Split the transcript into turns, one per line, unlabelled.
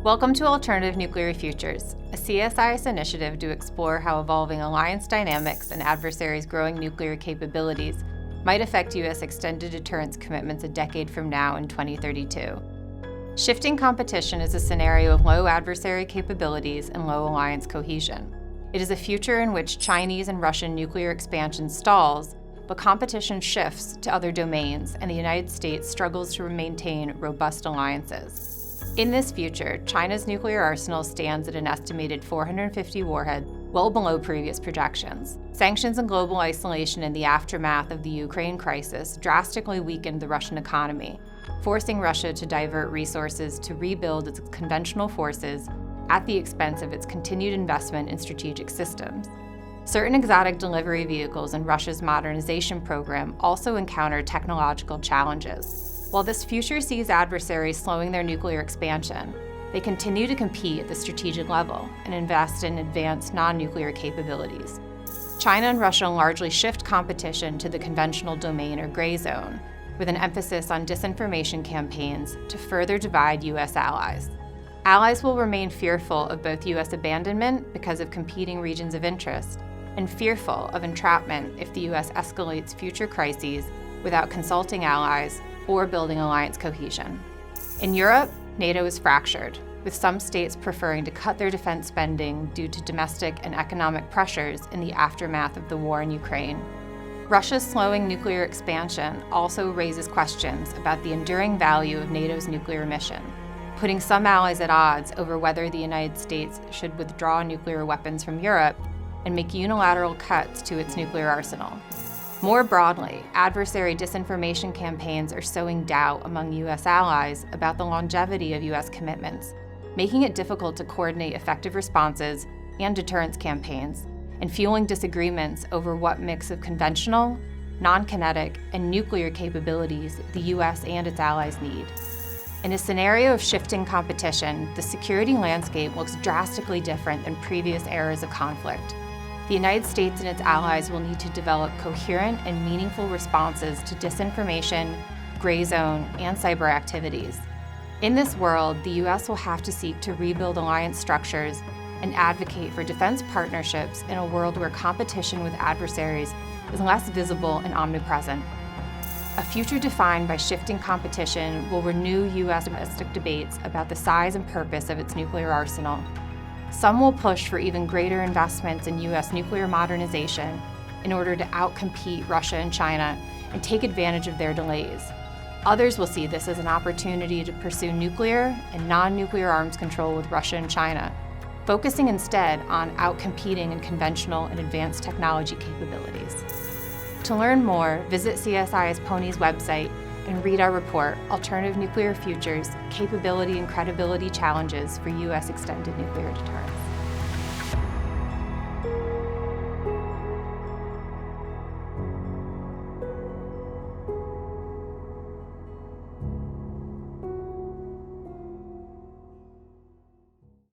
Welcome to Alternative Nuclear Futures, a CSIS initiative to explore how evolving alliance dynamics and adversaries' growing nuclear capabilities might affect U.S. extended deterrence commitments a decade from now in 2032. Shifting competition is a scenario of low adversary capabilities and low alliance cohesion. It is a future in which Chinese and Russian nuclear expansion stalls, but competition shifts to other domains, and the United States struggles to maintain robust alliances. In this future, China's nuclear arsenal stands at an estimated 450 warheads, well below previous projections. Sanctions and global isolation in the aftermath of the Ukraine crisis drastically weakened the Russian economy, forcing Russia to divert resources to rebuild its conventional forces at the expense of its continued investment in strategic systems. Certain exotic delivery vehicles in Russia's modernization program also encounter technological challenges. While this future sees adversaries slowing their nuclear expansion, they continue to compete at the strategic level and invest in advanced non-nuclear capabilities. China and Russia largely shift competition to the conventional domain or gray zone, with an emphasis on disinformation campaigns to further divide U.S. allies. Allies will remain fearful of both U.S. abandonment because of competing regions of interest, and fearful of entrapment if the U.S. escalates future crises without consulting allies or building alliance cohesion. In Europe, NATO is fractured, with some states preferring to cut their defense spending due to domestic and economic pressures in the aftermath of the war in Ukraine. Russia's slowing nuclear expansion also raises questions about the enduring value of NATO's nuclear mission, putting some allies at odds over whether the United States should withdraw nuclear weapons from Europe and make unilateral cuts to its nuclear arsenal. More broadly, adversary disinformation campaigns are sowing doubt among U.S. allies about the longevity of U.S. commitments, making it difficult to coordinate effective responses and deterrence campaigns, and fueling disagreements over what mix of conventional, non-kinetic, and nuclear capabilities the U.S. and its allies need. In a scenario of shifting competition, the security landscape looks drastically different than previous eras of conflict. The United States and its allies will need to develop coherent and meaningful responses to disinformation, gray zone, and cyber activities. In this world, the U.S. will have to seek to rebuild alliance structures and advocate for defense partnerships in a world where competition with adversaries is less visible and omnipresent. A future defined by shifting competition will renew U.S. domestic debates about the size and purpose of its nuclear arsenal. Some will push for even greater investments in U.S. nuclear modernization in order to outcompete Russia and China and take advantage of their delays. Others will see this as an opportunity to pursue nuclear and non-nuclear arms control with Russia and China, focusing instead on outcompeting in conventional and advanced technology capabilities. To learn more, visit CSIS Pony's website and read our report, Alternative Nuclear Futures, Capability and Credibility Challenges for U.S. Extended Nuclear Deterrence.